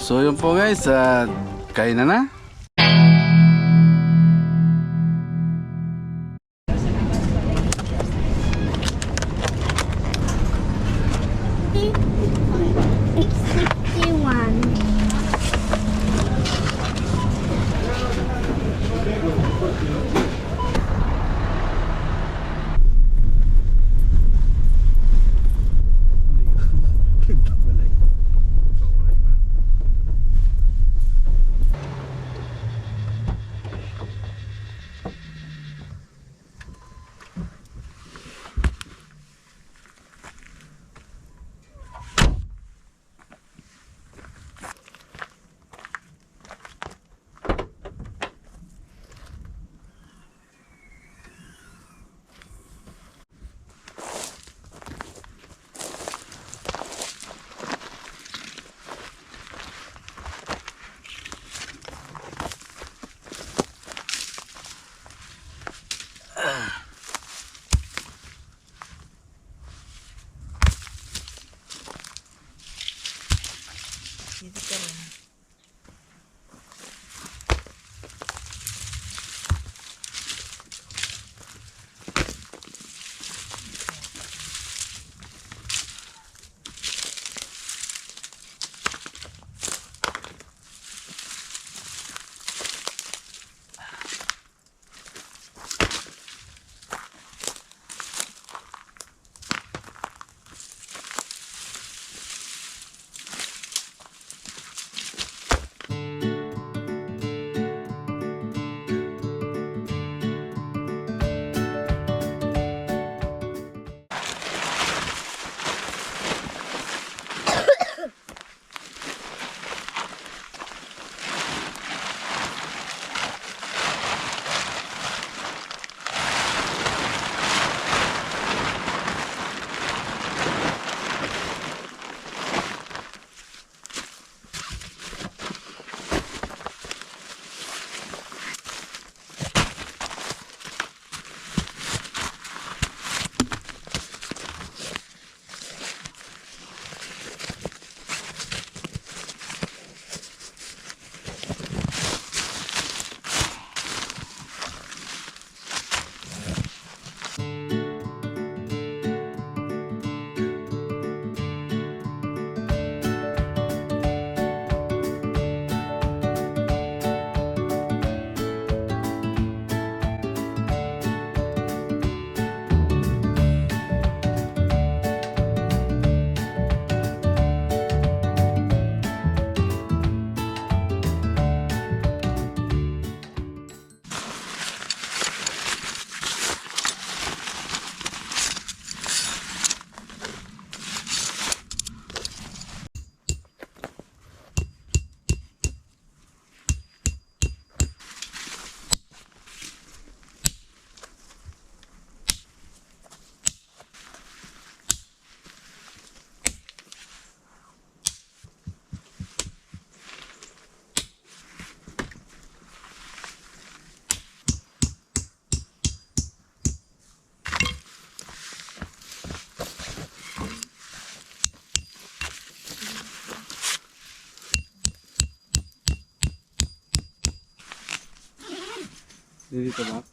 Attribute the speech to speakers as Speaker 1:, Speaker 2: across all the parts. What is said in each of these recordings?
Speaker 1: So yun po guys, kain na.
Speaker 2: Dito ka rin.
Speaker 1: Dito ba?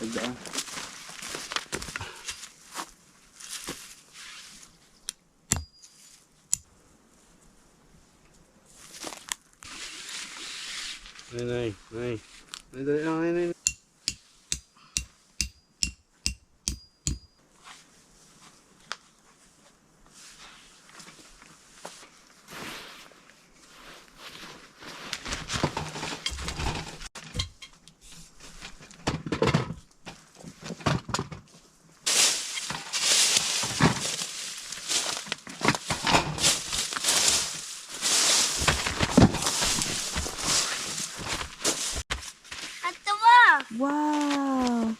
Speaker 1: Pagdaan. Nay. Nay.
Speaker 2: Wow!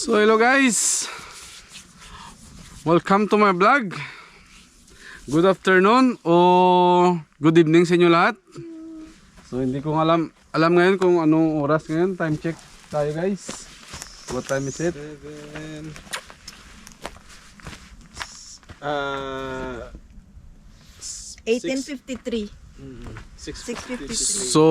Speaker 1: So hello guys, welcome to my vlog. Good afternoon o good evening sa inyo lahat. So hindi ko alam ngayon kung anong oras ngayon. Time check tayo guys. What time is it?
Speaker 2: 18:53. 6:53.
Speaker 1: So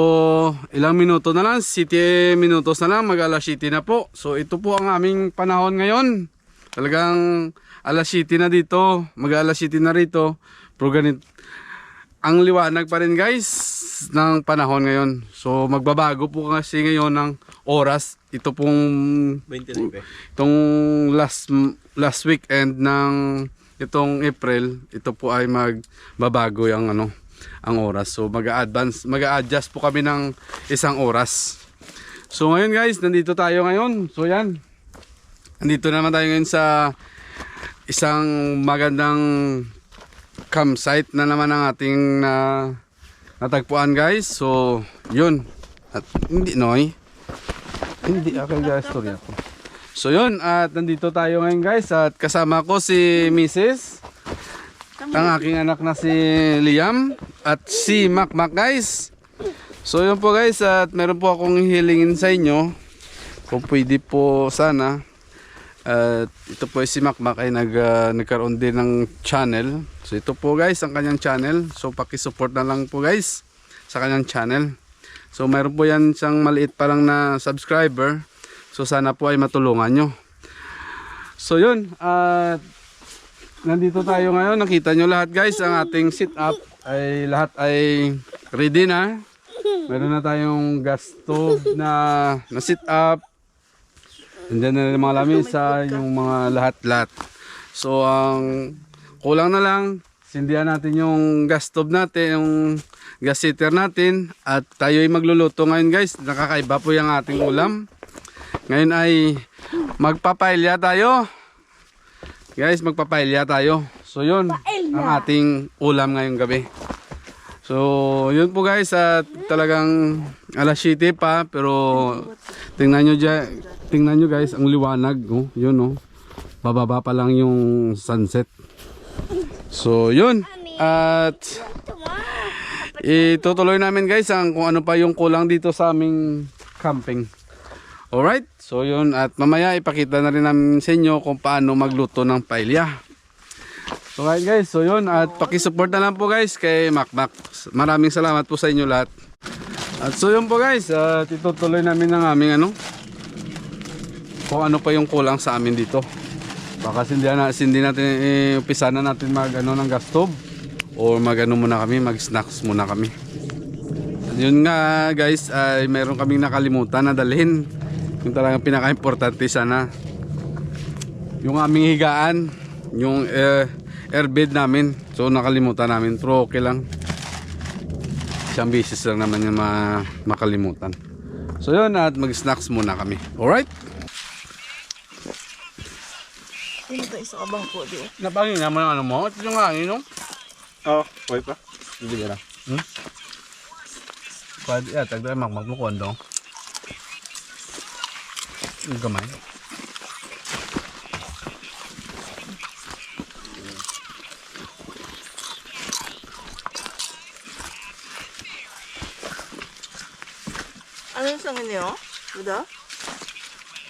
Speaker 1: ilang minuto na lang, 7 minutos na lang, mag-alas 7 na po. So ito po ang aming panahon ngayon. Talagang alas 7 na dito, mag-alas 7 na rito. Pero ganito, ang liwanag pa rin guys ng panahon ngayon. So magbabago po kasi ngayon ng oras. Ito pong
Speaker 3: 29.
Speaker 1: itong last weekend ng itong April, ito po ay magbabago yung ang oras. So mag-a-adjust po kami ng isang oras. So ngayon guys, nandito tayo ngayon. So yan. Nandito naman tayo ngayon sa isang magandang campsite na naman ang ating natagpuan guys. So yun. At hindi okay guys, story ako. So yun, at nandito tayo ngayon guys at kasama ko si Mrs. ang aking anak na si Liam at si Makmak guys. So yun po guys, at meron po akong hilingin sa inyo kung pwede po sana. At ito po si Makmak ay nagkaroon din ng channel. So ito po guys ang kanyang channel. So paki-support na lang po guys sa kanyang channel. So meron po yan siyang maliit pa lang na subscriber. So sana po ay matulungan nyo. So yun, nandito tayo ngayon. Nakita nyo lahat guys, ang ating sit up ay lahat ay ready na. Meron na tayong gas stove na sit up. Nandiyan na yung mga lamisa, yung mga lahat-lahat. So ang kulang na lang, sindihan natin yung gas stove natin, yung gas heater natin. At tayo ay magluluto ngayon guys. Nakakaiba po yung ating ulam. Ngayon ay magpapailya tayo. Guys, magpapailya tayo. So yun, ang ating ulam ngayong gabi. So yun po guys, at talagang alas 7 pa. Pero tingnan nyo guys, ang liwanag. Oh, yun oh. Bababa pa lang yung sunset. So yun, at itutuloy namin guys kung ano pa yung kulang dito sa aming camping. Alright, so yun, at mamaya ipakita na rin namin sa inyo kung paano magluto ng paella. So guys, so yun, at pakisupport na lang po guys kay Makmak. Maraming salamat po sa inyo lahat. At so yun po guys, at itutuloy namin ng aming kung ano pa yung kulang sa amin dito. Baka hindi natin umpisa na natin mag ano ng gas stove or mag ano muna kami, mag snacks muna kami. Yun nga guys, ay meron kaming nakalimutan na dalhin. Yung talagang pinaka-importante sana. Yung aming higaan, yung airbed namin. So nakalimutan namin, pero okay lang. Isang beses lang naman yung makalimutan. So yun, at mag-snacks muna kami. Alright?
Speaker 2: Ano to isa ka bang po di?
Speaker 1: Napangin naman ang ano mo. Ito yung hangin, no?
Speaker 3: Oo, okay pa.
Speaker 1: Hindi ka lang. Pwede, tagdara magmukon dong. Yung gamay.
Speaker 2: Ano yung sangin niyo? Buda?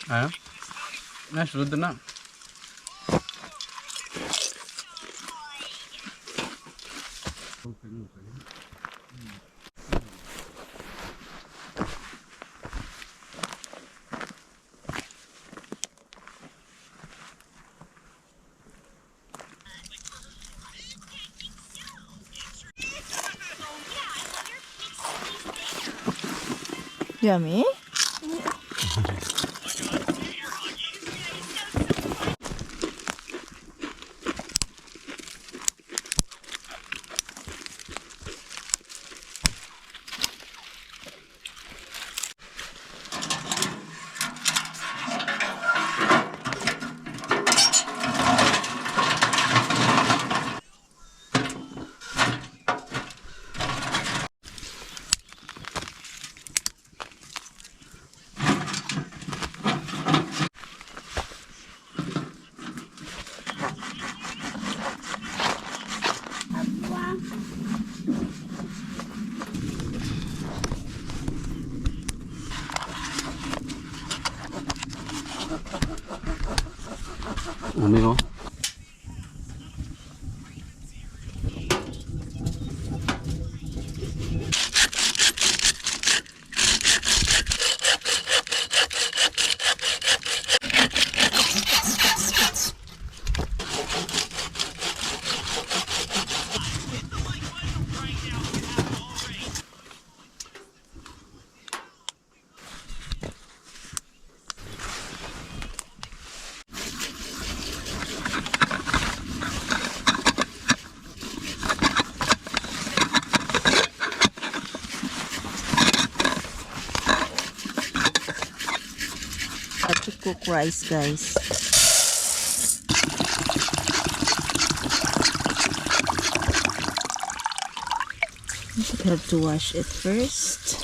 Speaker 1: Ayan. Sunod na.
Speaker 2: Yummy?
Speaker 1: Ano yun?
Speaker 2: Have to cook rice, guys. You should have to wash it first.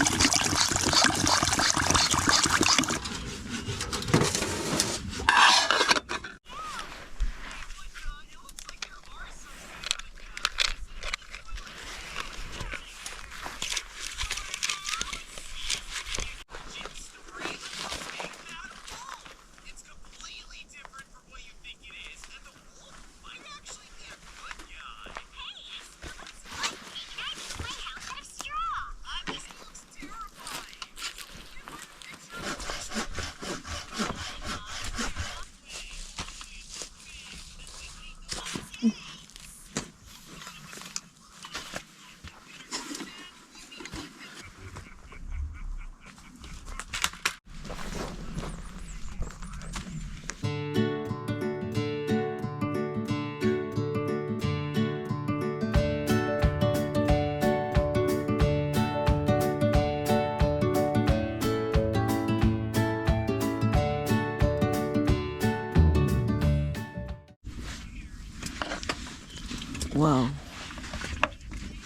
Speaker 2: Wow.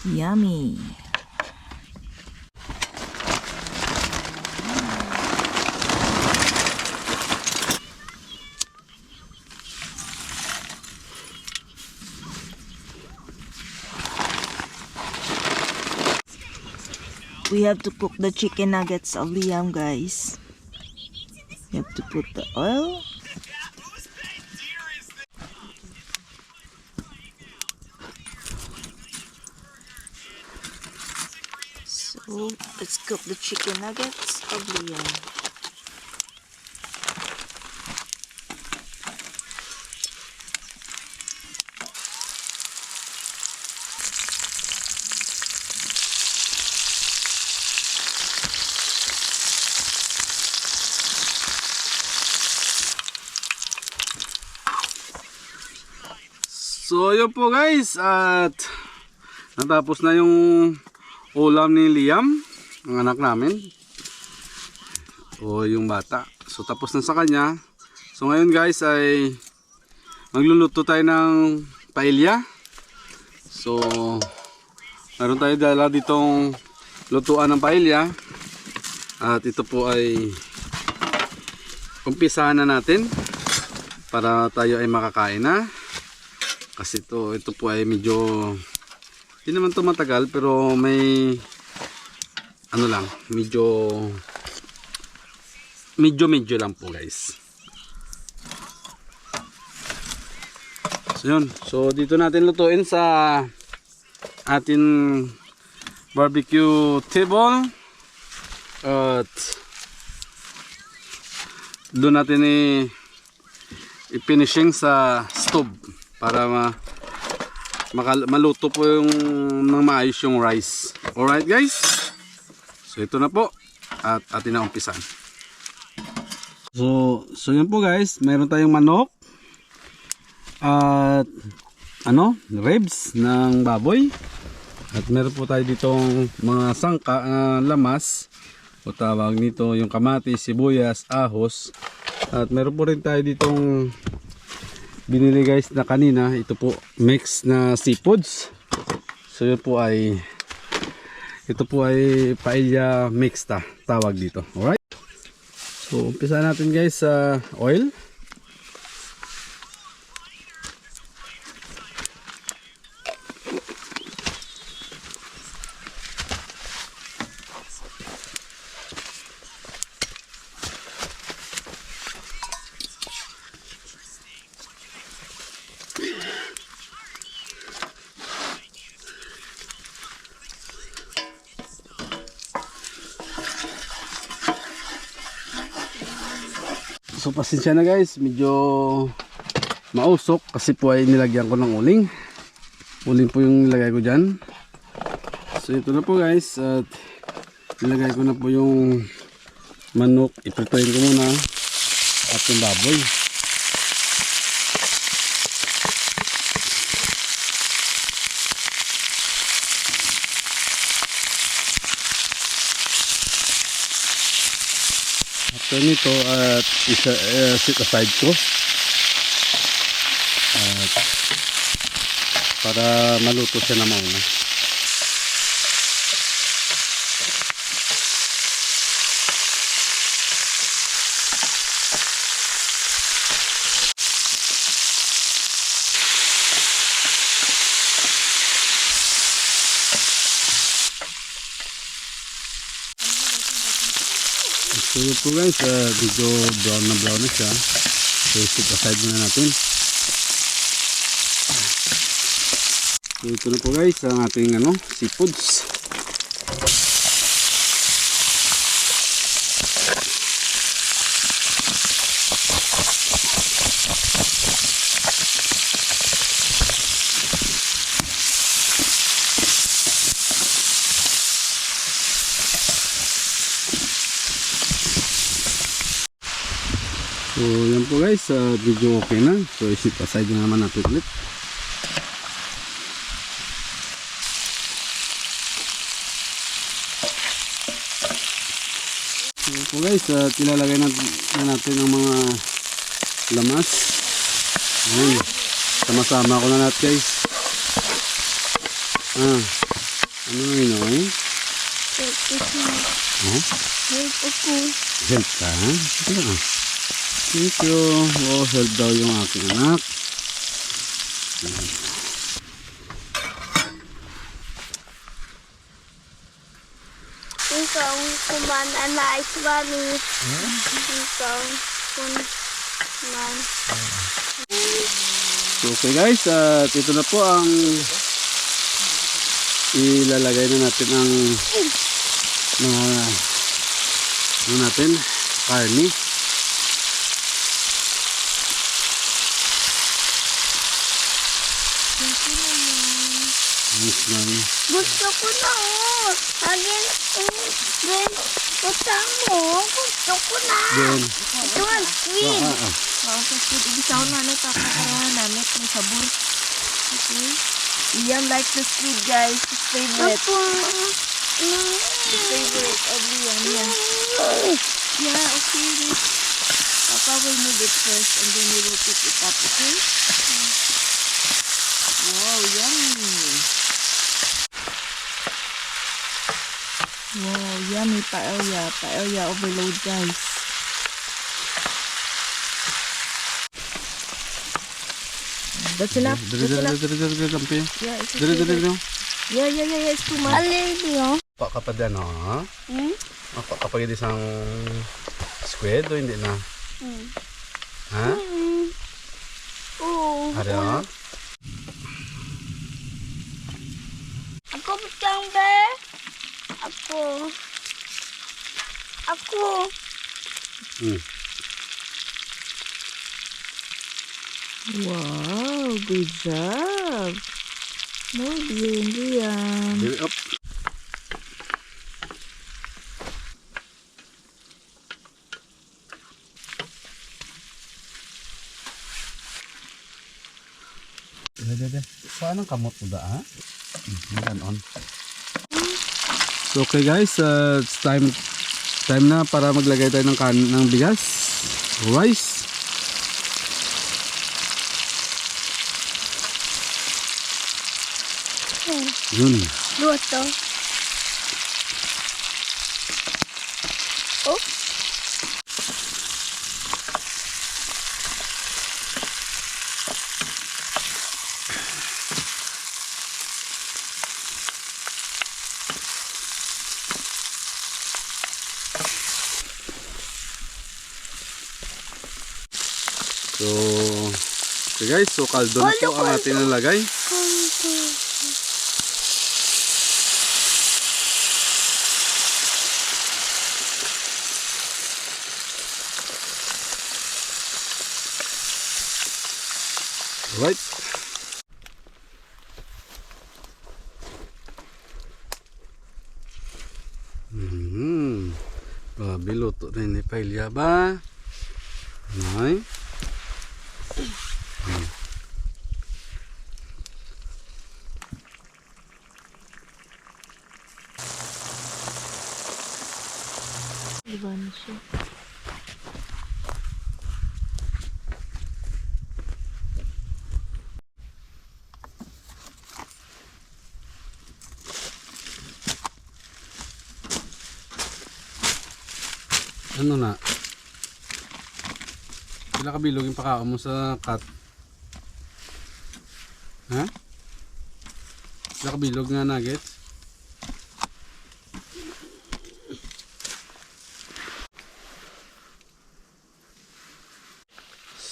Speaker 2: Yummy. We have to cook the chicken nuggets of Liam, guys. You have to put the oil. So let's cook the chicken nuggets of Liam.
Speaker 1: So yun po guys, at natapos na yung ulam ni Liam, ang anak namin. O yung bata. So tapos na sa kanya. So ngayon guys ay magluluto tayo ng paella. So meron tayo dala ditong lutuan ng paella. At ito po ay umpisahan na natin para tayo ay makakain na. Kasi ito po ay medyo hindi naman ito matagal, pero may ano lang, medyo lang po guys. So yun, so dito natin lutuin sa atin barbecue table. At doon natin i-finishing sa stove para maluto po yung ng maayos yung rice. Alright guys, so ito na po at atin na umpisan. So yun po guys, meron tayong manok at ribs ng baboy, at meron po tayo ditong mga sangka, lamas o tawag nito yung kamatis, sibuyas, ahos, at meron po rin tayo ditong binili guys na kanina. Ito po mix na seafoods. So yun po ay paella mixta tawag dito. Alright, so umpisa natin guys sa oil. So pasensya na guys, medyo mausok kasi po ay nilagyan ko ng uling. Uling po yung nilagay ko dyan. So ito na po guys, at nilagay ko na po yung manok. Iprituin ko muna at yung baboy. After nito at set aside ko at para maluto siya na mauna. So yun po guys, medyo brown na siya. So set aside muna natin. So ito na po guys ang ating seafoods. So yan po guys, video okay na. So isip aside na naman natin ulit. So yan po guys, tilalagay na natin ang mga lamas. Ayan, sama-sama ko na natin guys. Ano na yun okay? Help ka? Ito na Thank you. Oh, help daw yung aking anak.
Speaker 4: Ikaw kumana na iswami. Ikaw kuman.
Speaker 1: So, okay guys, at ito na po ang ilalagay na natin ang mga karne.
Speaker 4: Gusto ko na Again, then, utang mo. Gusto ko na. Ito nga, sweet.
Speaker 2: Kasi ibisaw na tapos kaya namin may sabor. Okay. Liam likes the squid, guys. His favorite. His favorite of Liam, yeah. Yeah, okay. Wait. Papa will move it first and then we will pick it up, okay? Wow, yummy. Wow, yummy paella. Paella overload, guys. That's enough.
Speaker 1: Dali,
Speaker 2: That's
Speaker 1: dali,
Speaker 2: enough.
Speaker 1: dali, dali, dali, lampi.
Speaker 2: Yeah, it's
Speaker 1: Dali,
Speaker 2: okay.
Speaker 1: dali, dali.
Speaker 2: Yeah, it's too much.
Speaker 4: Alin yun?
Speaker 1: Pa ka pa dyan, ha? Kapag isang squid o hindi na? Ha?
Speaker 4: Oo.
Speaker 1: Ari, ha?
Speaker 4: Ako butang be. Ako.
Speaker 1: Hmm.
Speaker 2: Wow, good job. Muy bien, Liam.
Speaker 1: Dili, up. Dede. Saan ang kamot mo da, ha? On. So okay guys, it's time na para maglagay tayo ng bigas, rice. Yun.
Speaker 4: Luto. Oh.
Speaker 1: So okay guys, so kaldo na po ang ating nalagay. Right. Grabe, luto na ni paella ba? Nay.
Speaker 2: Diba na siya?
Speaker 1: Ano na? Sila kabilog yung pakao mo sa cut. Ha? Sila kabilog nga nuggets.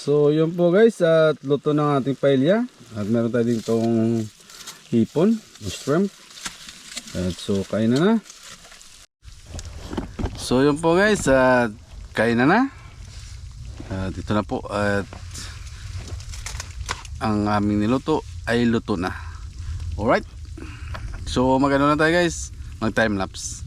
Speaker 1: So yun po guys, at luto ng ating paella. At meron tayo din itong hipon, shrimp. At so kain na. So yun po guys, at kain na. Dito na po at ang aming niluto ay luto na. Alright. So magano na tayo guys, mag time lapse.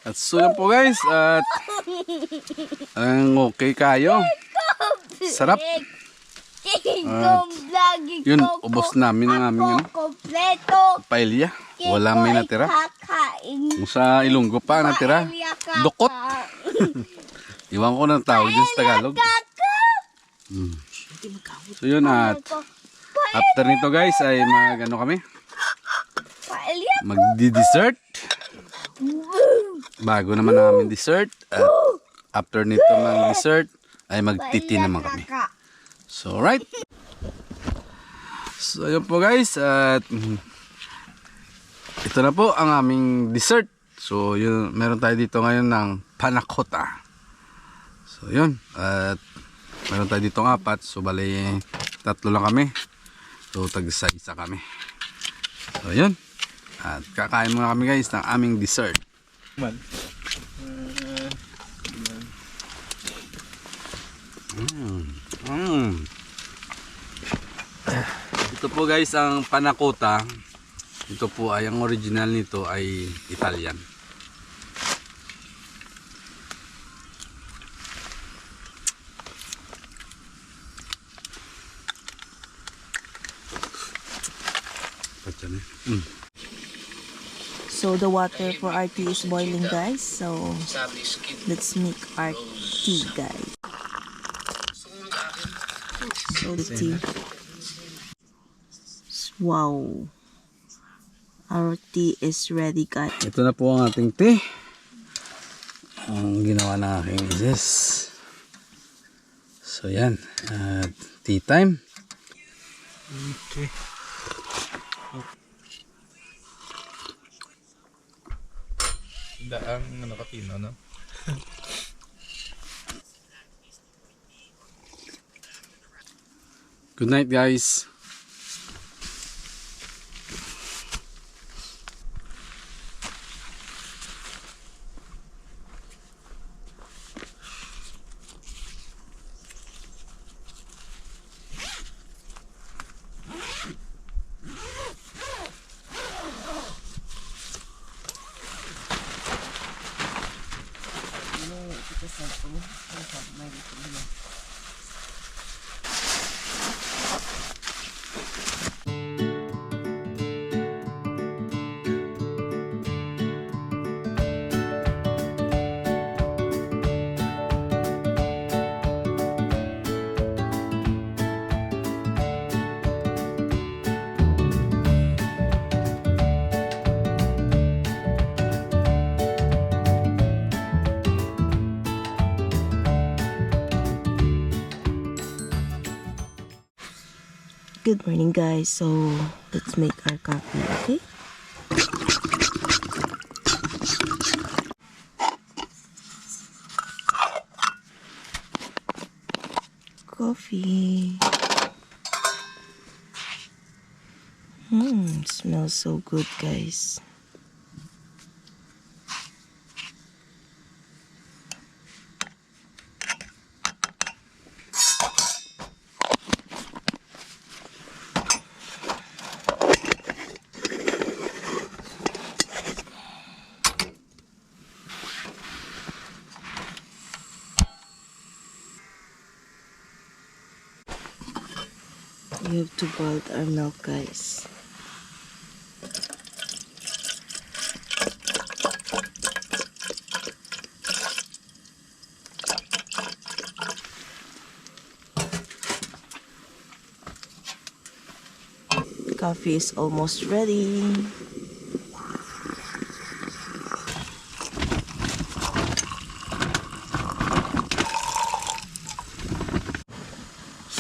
Speaker 1: At so yun po guys, at ang okay kayo. Sarap.
Speaker 4: Yung vlogging
Speaker 1: Yun,
Speaker 4: ko.
Speaker 1: ubos namin ang aming
Speaker 4: Kompleto.
Speaker 1: paella. Wala may natira.
Speaker 4: Kakain.
Speaker 1: Kung sa Ilonggo pa natira. Dukot. Iwan ko ng tawag dyan sa Tagalog. So yun, at after nito guys ay mag-ano kami?
Speaker 4: Paella.
Speaker 1: Magdi-dessert. Bago naman ang aming dessert. At after nito mag-dessert ay magtiti naman kami. So right. So yun po guys, at ito na po ang aming dessert. So yun, meron tayo dito ngayon ng panna cotta. So yun, at meron tayo dito ng 4. So bali 3 lang kami. So tag-isa-isa kami. So yun, at kakain muna kami guys ng aming dessert.
Speaker 3: Man.
Speaker 1: Ito po guys ang panna cotta. Ito po ay ang original nito ay Italian.
Speaker 2: So the water for our tea is boiling, guys. So let's make our tea, guys. So the tea. Wow. Our tea is ready, guys.
Speaker 1: Ito na po ang ating tea. Ang ginawa ng aking misis. So yan, at tea time.
Speaker 3: Okay. Daang ano kapino, no?
Speaker 1: Good night guys.
Speaker 2: Good morning, guys. So let's make our coffee, okay? Coffee. Smells so good, guys. We have to boil our milk, guys. Coffee is almost ready.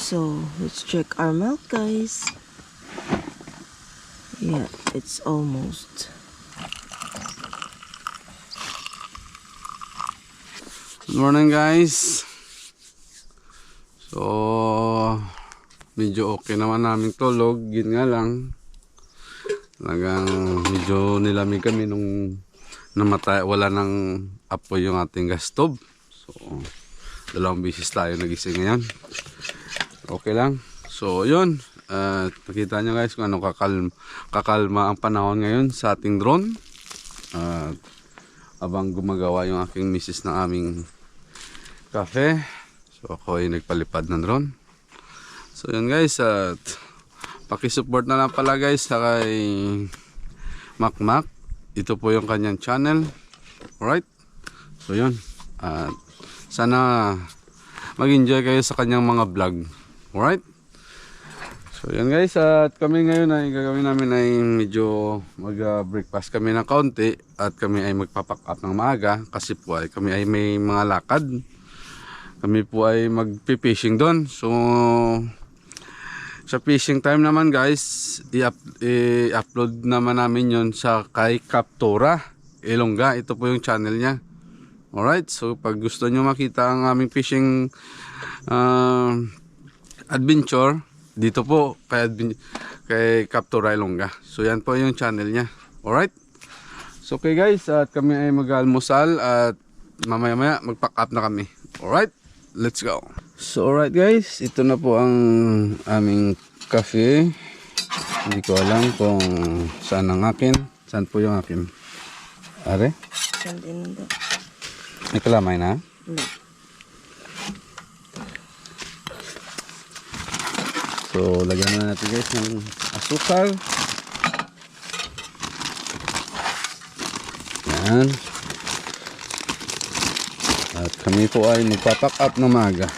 Speaker 2: So let's check our milk, guys. Yeah, it's almost.
Speaker 1: Good morning guys. So medyo okay naman naming tulog. Yun nga lang, talagang medyo nilamig kami nung namatay, wala nang apoy yung ating gas stove. So 2 beses tayo nagising ngayon. Okay lang. So yun, nakita nyo guys kung ano kakalma ang panahon ngayon sa ating drone. Abang gumagawa yung aking misis ng aming cafe. So ako ay nagpalipad ng drone. So yun guys, at pakisupport na lang pala guys sa kay Makmak. Ito po yung kanyang channel. Alright. So yun. At sana mag-enjoy kayo sa kanyang mga vlog. Alright. So yan guys, at kami ngayon ay gagawin namin ay medyo mag-breakfast kami ng kaunti at kami ay magpapack up ng maaga kasi po ay kami ay may mga lakad. Kami po ay magpi-fishing doon. So sa fishing time naman guys, i-upload naman namin yon sa kay Captura Ilongga. Ito po yung channel niya. Alright, so pag gusto nyo makita ang aming fishing adventure, dito po kay Captura Ilongga. So yan po yung channel niya. Alright. So okay guys, at kami ay mag-almusal at mamaya mag-pack up na kami. Alright, let's go. So alright guys, ito na po ang aming cafe. Hindi ko alam kung saan ang akin. Saan po yung akin? Are?
Speaker 2: Saan din ito?
Speaker 1: May kalamay na? So, lagyan na natin guys ng asukal. Yan. At kami po ay magpapack up na maaga.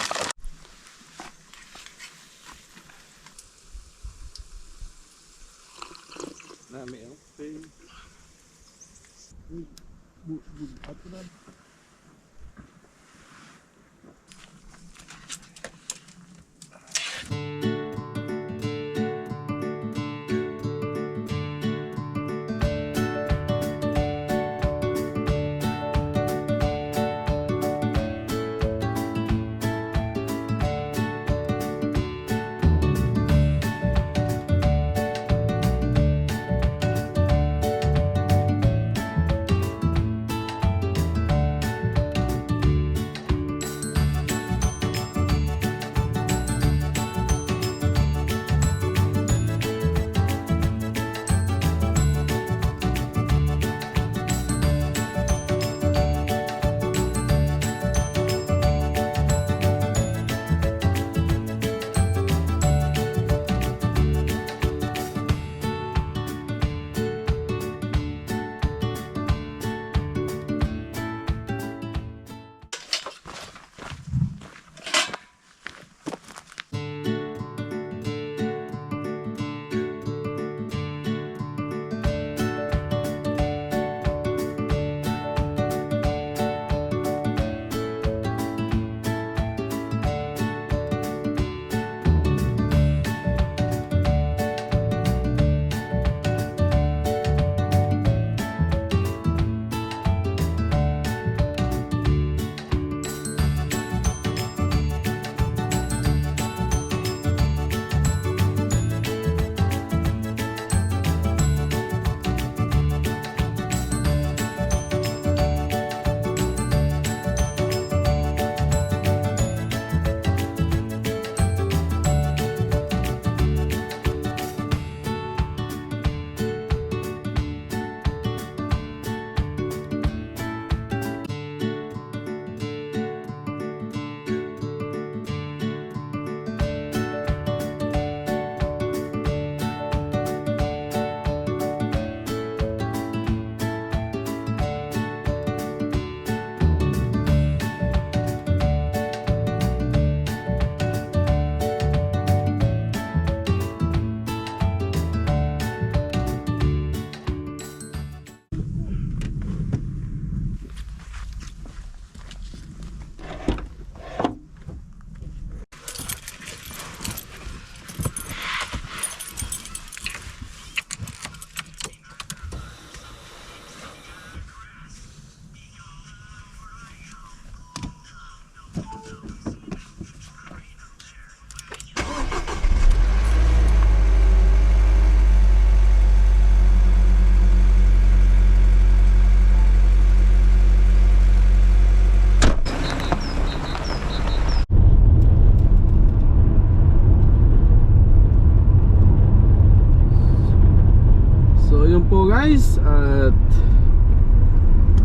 Speaker 1: guys, at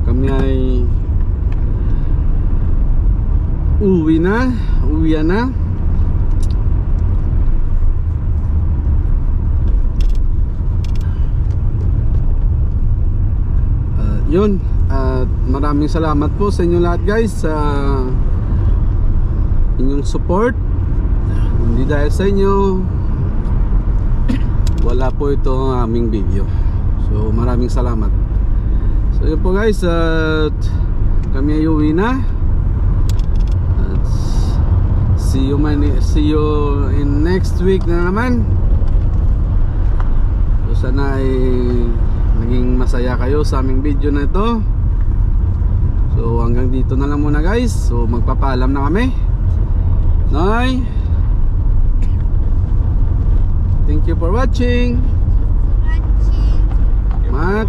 Speaker 1: kami ay uwi na yun, at maraming salamat po sa inyo lahat guys sa inyong support. Hindi dahil sa inyo wala po ito ang aming video. So maraming salamat. So yun po guys, at kami ay uwi na. At see you in next week na naman. So sana ay naging masaya kayo sa aming video na ito. So hanggang dito na lang muna guys. So magpapaalam na kami. Nay, thank you for watching. Mat,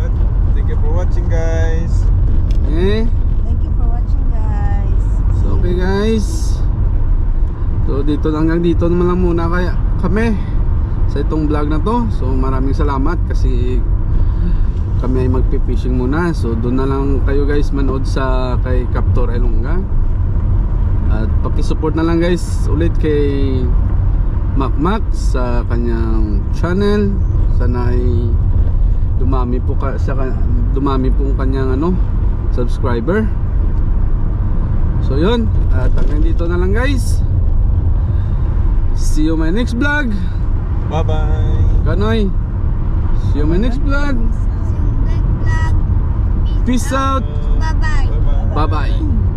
Speaker 3: Thank you for watching, guys.
Speaker 2: Thank you for watching, guys.
Speaker 1: So okay guys. So dito hanggang dito naman lang muna kaya kami sa itong vlog na to. So maraming salamat kasi kami ay magpipishing muna. So doon na lang kayo guys manood sa kay Captor Elonga. At pakisupport na lang guys ulit kay Macmac sa kanyang channel. Sana ay dumami po ang kanyang subscriber. So yun, at hanggang dito na lang guys. See you my next vlog.
Speaker 3: Bye-bye.
Speaker 1: Kanoy, see you my next vlog. Peace out.
Speaker 4: Bye-bye.
Speaker 3: Bye-bye.
Speaker 1: Bye bye.